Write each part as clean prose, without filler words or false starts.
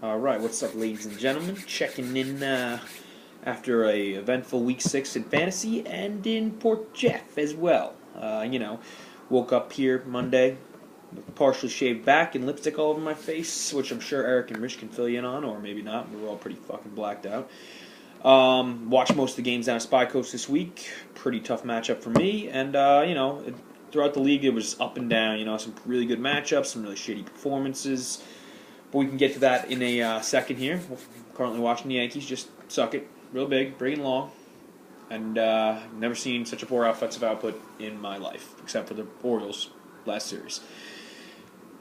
All right, what's up, ladies and gentlemen? Checking in after a eventful week 6 in fantasy and in Port Jeff as well. Woke up here Monday with partially shaved back and lipstick all over my face, which I'm sure Eric and Rich can fill you in on, or maybe not. We're all pretty fucking blacked out. Watched most of the games down at Spy Coast this week. Pretty tough matchup for me, and throughout the league it was up and down. Some really good matchups, some really shitty performances. But we can get to that in a second here. We're currently watching the Yankees just suck it real big, bring it long. And never seen such a poor offensive output in my life, except for the Orioles last series.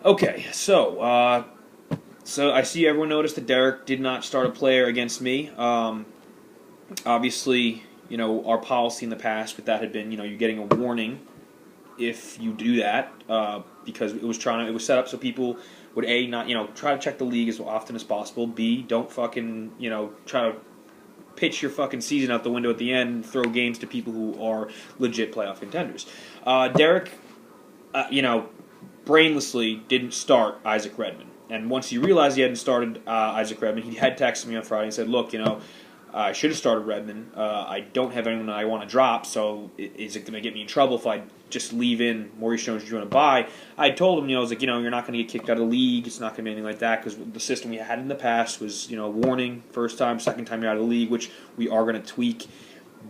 Okay, so I see everyone noticed that Derek did not start a player against me. Obviously, our policy in the past with that had been, you're getting a warning if you do that, because it was set up so people would A, not, try to check the league as often as possible. B, don't fucking, try to pitch your fucking season out the window at the end and throw games to people who are legit playoff contenders. Derek, brainlessly didn't start Isaac Redman. And once he realized he hadn't started Isaac Redman, he had texted me on Friday and said, look, I should have started Redman. I don't have anyone that I want to drop, so is it going to get me in trouble if I just leave in Maurice Jones-Jr. to buy? I told him, I was like, you're not going to get kicked out of the league. It's not going to be anything like that, because the system we had in the past was, warning, first time, second time you're out of the league, which we are going to tweak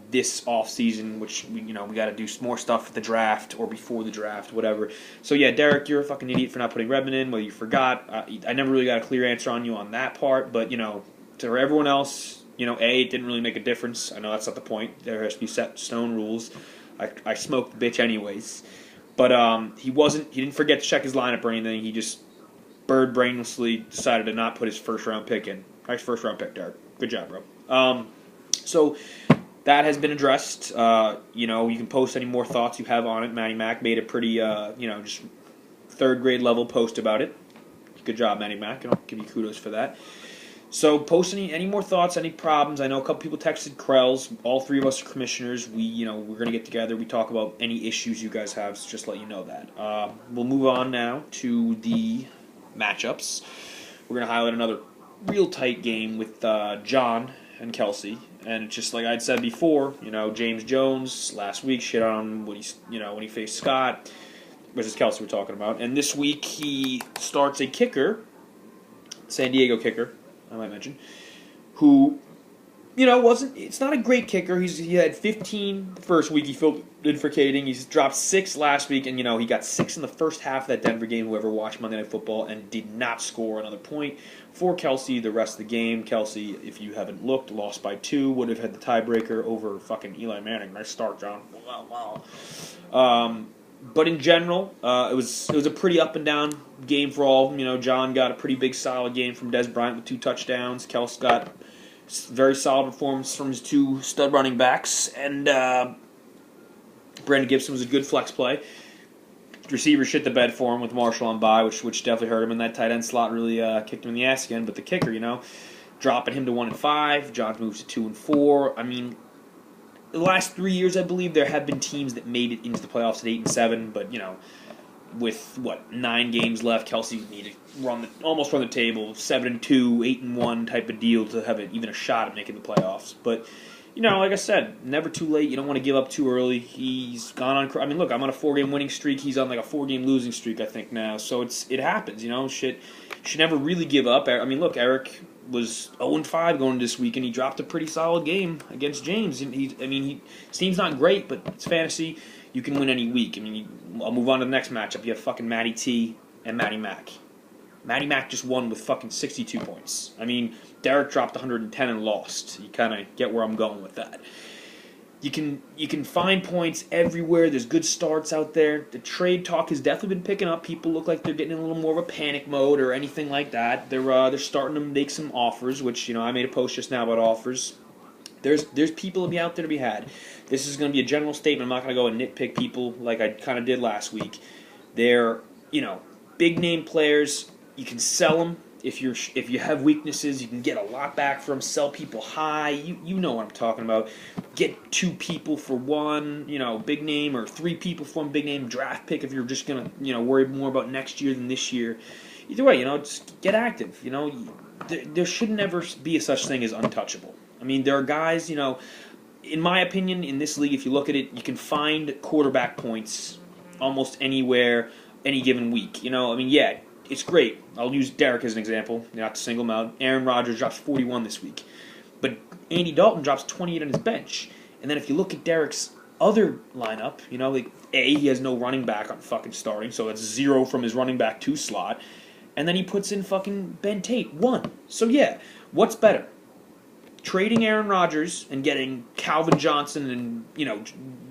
this offseason, which we got to do more stuff at the draft or before the draft, whatever. So yeah, Derek, you're a fucking idiot for not putting Redman in, whether you forgot. I never really got a clear answer on you on that part, but, to everyone else, it didn't really make a difference. I know that's not the point. There has to be set stone rules. I smoked the bitch anyways. But he didn't forget to check his lineup or anything. He just brainlessly decided to not put his first-round pick in. Nice first-round pick, Derek. Good job, bro. So that has been addressed. You can post any more thoughts you have on it. Matty Mac made a pretty, just third-grade level post about it. Good job, Matty Mac. I'll give you kudos for that. So post any more thoughts, any problems. I know a couple people texted Krells. All three of us are commissioners. We're going to get together. We talk about any issues you guys have, so just let you know that. We'll move on now to the matchups. We're going to highlight another real tight game with John and Kelsey. And just like I'd said before, James Jones last week shit on when he faced Scott, versus Kelsey we're talking about. And this week he starts a kicker, San Diego kicker, I might mention, who, it's not a great kicker. He had 15 the first week. He filled in for Kading. He's dropped 6 last week, and, he got 6 in the first half of that Denver game, whoever watched Monday Night Football, and did not score another point for Kelsey the rest of the game. Kelsey, if you haven't looked, lost by 2, would have had the tiebreaker over fucking Eli Manning. Nice start, John. Wow. But in general, it was a pretty up and down game for all of them. John got a pretty big solid game from Des Bryant with 2 touchdowns. Kels got very solid performance from his 2 stud running backs, and Brandon Gibson was a good flex play. Receiver shit the bed for him with Marshall on bye, which definitely hurt him, and that tight end slot really kicked him in the ass again. But the kicker, dropping him to 1-5. John moves to 2-4. I mean, the last 3 years, I believe, there have been teams that made it into the playoffs at 8-7, but, with, 9 games left, Kelsey needed to almost run the table, 7-2, 8-1 type of deal to have even a shot at making the playoffs. But, like I said, never too late. You don't want to give up too early. He's gone on. I mean, look, I'm on a 4-game winning streak. He's on like a 4-game losing streak, I think, now. So it happens, Shit, should never really give up. I mean, look, Eric was 0-5 going this week, and he dropped a pretty solid game against James. And his team's not great, but it's fantasy. You can win any week. I'll move on to the next matchup. You have fucking Matty T and Matty Mac. Matty Mac just won with fucking 62 points. Derek dropped 110 and lost. You kind of get where I'm going with that. You can find points everywhere. There's good starts out there. The trade talk has definitely been picking up. People look like they're getting in a little more of a panic mode or anything like that. They're starting to make some offers, which I made a post just now about offers. There's people to be out there to be had. This is going to be a general statement. I'm not going to go and nitpick people like I kind of did last week. They're big name players. You can sell them. If you have weaknesses, you can get a lot back from them. Sell people high. You know what I'm talking about. Get 2 people for 1, big name, or 3 people for 1 big name draft pick if you're just gonna worry more about next year than this year. either way, just get active. There should never be a such thing as untouchable. I mean, there are guys, in my opinion, in this league, if you look at it, you can find quarterback points almost anywhere, any given week. Yeah, it's great. I'll use Derek as an example, not to single him out. Aaron Rodgers drops 41 this week. But Andy Dalton drops 28 on his bench. And then if you look at Derek's other lineup, he has no running back on fucking starting, so that's 0 from his running back 2 slot. And then he puts in fucking Ben Tate, 1. So yeah, what's better? Trading Aaron Rodgers and getting Calvin Johnson and,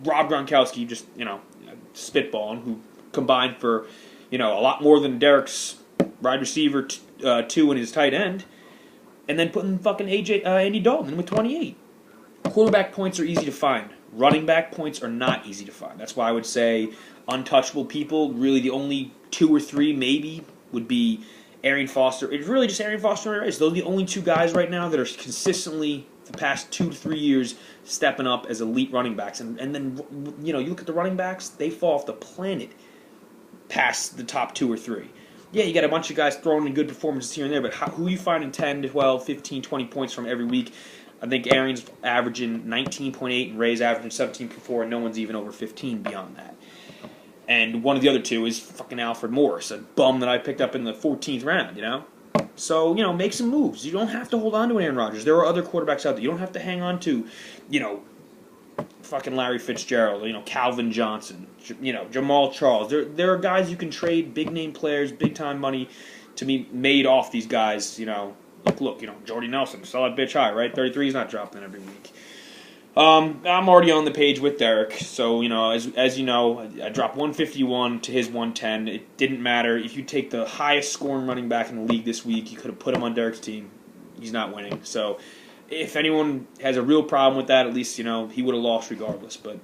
Rob Gronkowski, just, spitballing, who combined for, a lot more than Derek's wide receiver 2 and his tight end, and then putting fucking Andy Dalton in with 28. Quarterback points are easy to find. Running back points are not easy to find. That's why I would say untouchable people, really the only 2 or 3 maybe would be Arian Foster. It's really just Arian Foster and Ray Rice. Those are the only 2 guys right now that are consistently, the past 2 to 3 years, stepping up as elite running backs. And then, you look at the running backs, they fall off the planet past the top 2 or 3. Yeah, you got a bunch of guys throwing in good performances here and there, but who you find in 10, 12, 15, 20 points from every week? I think Arian's averaging 19.8 and Ray's averaging 17.4, and no one's even over 15 beyond that. And one of the other 2 is fucking Alfred Morris, a bum that I picked up in the 14th round, So, make some moves. You don't have to hold on to Aaron Rodgers. There are other quarterbacks out there. You don't have to hang on to, fucking Larry Fitzgerald, Calvin Johnson, Jamal Charles. There are guys you can trade, big-name players, big-time money to be made off these guys, Look, Jordy Nelson, sell that bitch high, right? 33 is not dropping every week. I'm already on the page with Derek, so, as you know, I dropped 151 to his 110. It didn't matter. If you take the highest scoring running back in the league this week, you could have put him on Derek's team. He's not winning. So, if anyone has a real problem with that, at least, he would have lost regardless. But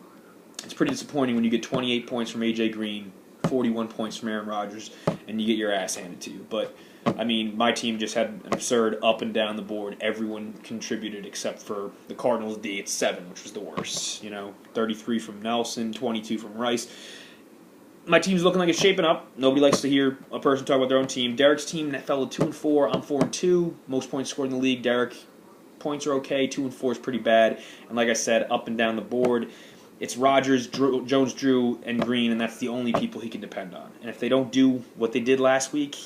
it's pretty disappointing when you get 28 points from A.J. Green, 41 points from Aaron Rodgers, and you get your ass handed to you. But my team just had an absurd up and down the board. Everyone contributed except for the Cardinals D at 7, which was the worst. 33 from Nelson, 22 from Rice. My team's looking like it's shaping up. Nobody likes to hear a person talk about their own team. Derek's team fell to 2-4. I'm 4-2. Most points scored in the league. Derek, points are okay. 2-4 is pretty bad. And like I said, up and down the board, it's Rodgers, Jones, Drew, and Green, and that's the only people he can depend on. And if they don't do what they did last week,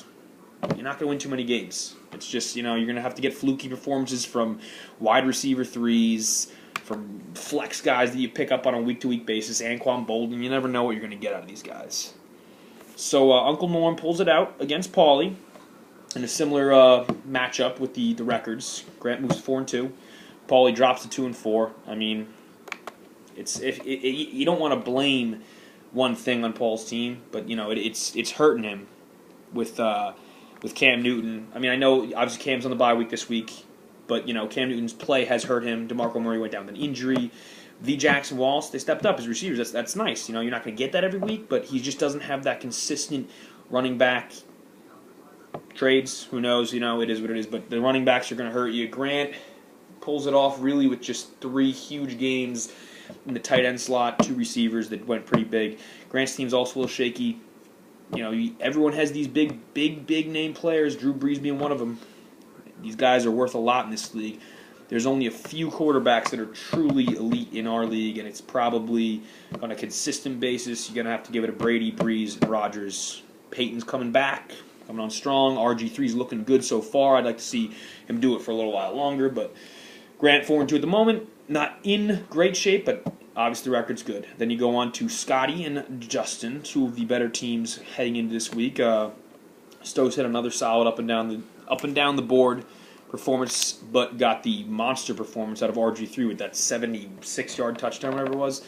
you're not going to win too many games. It's just, you're going to have to get fluky performances from wide receiver 3s, from flex guys that you pick up on a week-to-week basis, Anquan Bolden. You never know what you're going to get out of these guys. So Uncle Norm pulls it out against Paulie in a similar matchup with the records. Grant moves 4-2. Paulie drops to 2-4. You don't want to blame one thing on Paul's team, but it's hurting him with Cam Newton. I know obviously Cam's on the bye week this week, but Cam Newton's play has hurt him. DeMarco Murray went down with an injury. V. Jackson Wallace, they stepped up as receivers. That's nice. You're not going to get that every week, but he just doesn't have that consistent running back. Trades, who knows? It is what it is. But the running backs are going to hurt you. Grant pulls it off really with just 3 huge games in the tight end slot, 2 receivers that went pretty big. Grant's team's also a little shaky. Everyone has these big name players, Drew Brees being one of them. These guys are worth a lot in this league. There's only a few quarterbacks that are truly elite in our league, and it's probably on a consistent basis. You're going to have to give it to Brady, Brees, and Rodgers. Peyton's coming back, coming on strong. RG3's looking good so far. I'd like to see him do it for a little while longer, but Grant 4-2 at the moment. Not in great shape, but obviously the record's good. Then you go on to Scotty and Justin, 2 of the better teams heading into this week. Stokes had another solid up and down the board performance, but got the monster performance out of RG3 with that 76-yard touchdown, whatever it was.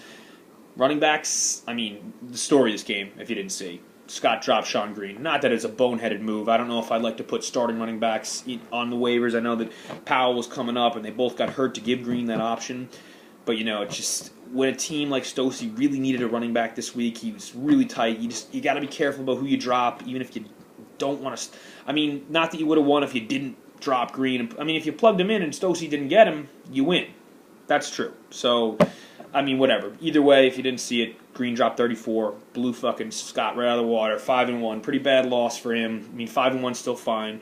Running backs, the story of this game, if you didn't see, Scott dropped Sean Green. Not that it's a boneheaded move. I don't know if I'd like to put starting running backs on the waivers. I know that Powell was coming up, and they both got hurt to give Green that option. But, it's just when a team like Stosey really needed a running back this week, he was really tight. You got to be careful about who you drop, even if you don't want to. Not that you would have won if you didn't drop Green. If you plugged him in and Stosey didn't get him, you win. That's true. So, I mean, whatever. Either way, if you didn't see it, Green dropped 34, blew fucking Scott right out of the water, 5-1. Pretty bad loss for him. I mean, 5-1 still fine.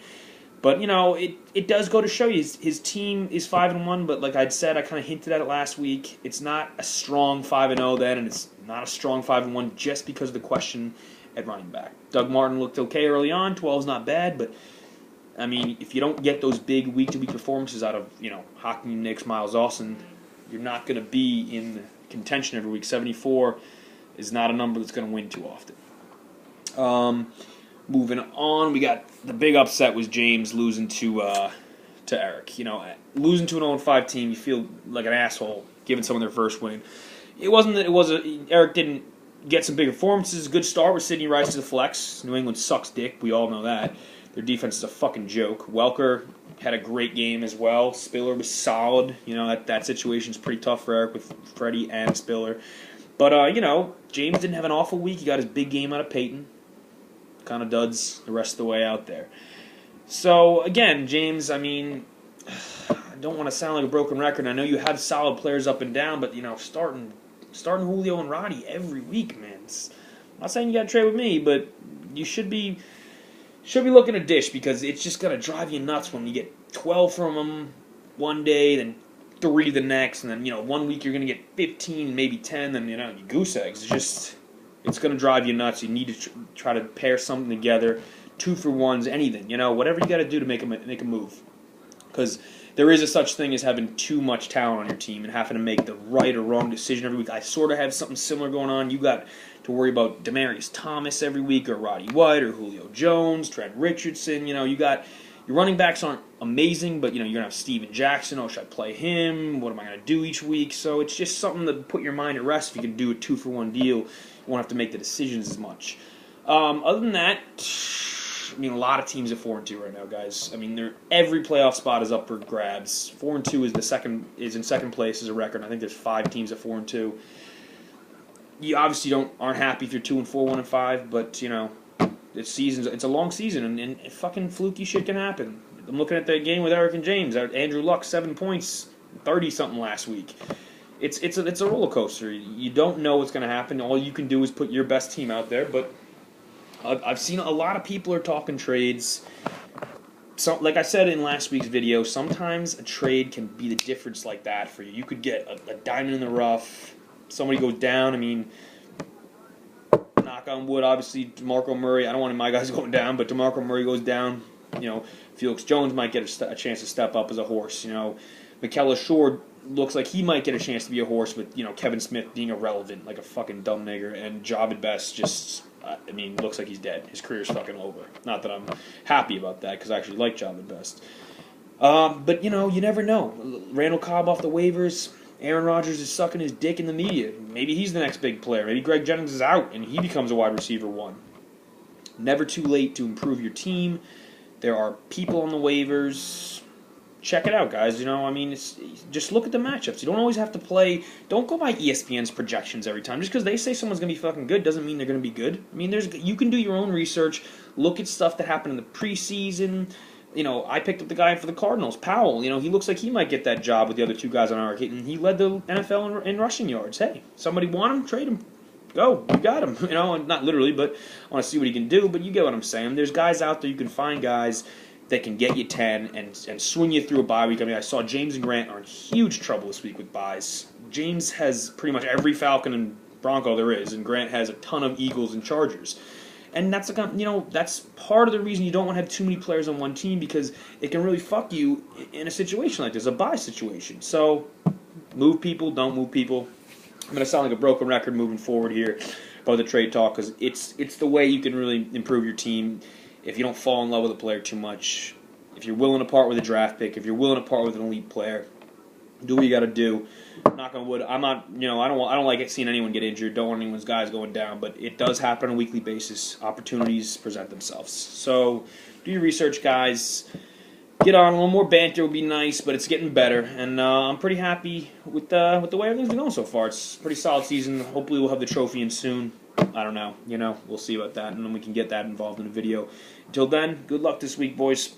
But, it does go to show you his team is 5-1, but like I'd said, I kind of hinted at it last week. It's not a strong 5-0 then, and it's not a strong 5-1 just because of the question at running back. Doug Martin looked okay early on. 12's not bad, but, I mean, if you don't get those big week-to-week performances out of, Hakeem Nicks, Miles Austin, you're not going to be in contention every week. 74 is not a number that's going to win too often. Moving on, we got the big upset was James losing to Eric. Losing to an 0-5 team, you feel like an asshole giving someone their first win. It wasn't that Eric didn't get some big performances. Good start with Sidney Rice to the flex. New England sucks dick. We all know that. Their defense is a fucking joke. Welker had a great game as well. Spiller was solid. That situation's pretty tough for Eric with Freddie and Spiller. But, James didn't have an awful week. He got his big game out of Peyton. Kind of duds the rest of the way out there. So, again, James, I mean, I don't want to sound like a broken record. I know you have solid players up and down, but, starting Julio and Roddy every week, man. I'm not saying you got to trade with me, but you should be looking to dish because it's just going to drive you nuts when you get 12 from them one day, then 3 the next, and then, 1 week you're going to get 15, maybe 10, then, you goose eggs. It's going to drive you nuts. You need to try to pair something together, 2-for-1s, anything, whatever you got to do to make a move. Because there is a such thing as having too much talent on your team and having to make the right or wrong decision every week. I sort of have something similar going on. You got to worry about Demaryius Thomas every week, or Roddy White, or Julio Jones, Trent Richardson. You got your running backs aren't amazing, but you're gonna have Steven Jackson. Oh, should I play him? What am I gonna do each week? So it's just something to put your mind at rest. If you can do a 2-for-1 deal, you won't have to make the decisions as much. Other than that, I mean, a lot of teams at 4-2 right now, guys. I mean, every playoff spot is up for grabs. 4-2 is in second place as a record. I think there's 5 teams at 4-2. You obviously aren't happy if you're 2-4, 1-5, but it's a long season, and fucking fluky shit can happen. I'm looking at that game with Eric and James. Andrew Luck, 7 points, 30-something last week. It's a roller coaster. You don't know what's going to happen. All you can do is put your best team out there, but I've seen a lot of people are talking trades. So, like I said in last week's video, sometimes a trade can be the difference like that for you. You could get a diamond in the rough. Somebody goes down. I mean, knock on wood, obviously, DeMarco Murray. I don't want my guys going down, but DeMarco Murray goes down. Felix Jones might get a chance to step up as a horse. Mikel Ashore looks like he might get a chance to be a horse with, Kevin Smith being irrelevant, like a fucking dumb nigger, and Jahvid Best just, looks like he's dead. His career's fucking over. Not that I'm happy about that, because I actually like Jahvid Best. But, you never know. Randall Cobb off the waivers. Aaron Rodgers is sucking his dick in the media. Maybe he's the next big player. Maybe Greg Jennings is out, and he becomes a wide receiver 1. Never too late to improve your team. There are people on the waivers. Check it out, guys. Just look at the matchups. You don't always have to play. Don't go by ESPN's projections every time. Just because they say someone's going to be fucking good doesn't mean they're going to be good. I mean, you can do your own research. Look at stuff that happened in the preseason. I picked up the guy for the Cardinals, Powell. He looks like he might get that job with the other 2 guys on our team. And he led the NFL in rushing yards. Hey, somebody want him? Trade him. Go. You got him. Not literally, but I want to see what he can do. But you get what I'm saying. There's guys out there. You can find guys that can get you 10 and swing you through a bye week. I mean, I saw James and Grant are in huge trouble this week with byes. James has pretty much every Falcon and Bronco there is, and Grant has a ton of Eagles and Chargers. And that's that's part of the reason you don't want to have too many players on one team, because it can really fuck you in a situation like this, a bye situation. So, move people, don't move people. I'm going to sound like a broken record moving forward here about the trade talk, because it's the way you can really improve your team if you don't fall in love with a player too much. If you're willing to part with a draft pick, if you're willing to part with an elite player, do what you got to do. Knock on wood. I'm not, I don't like seeing anyone get injured. Don't want anyone's guys going down, but it does happen on a weekly basis. Opportunities present themselves. So, do your research, guys. Get on. A little more banter would be nice, but it's getting better, and I'm pretty happy with the way everything's been going so far. It's a pretty solid season. Hopefully, we'll have the trophy in soon. I don't know. We'll see about that, and then we can get that involved in a video. Until then, good luck this week, boys.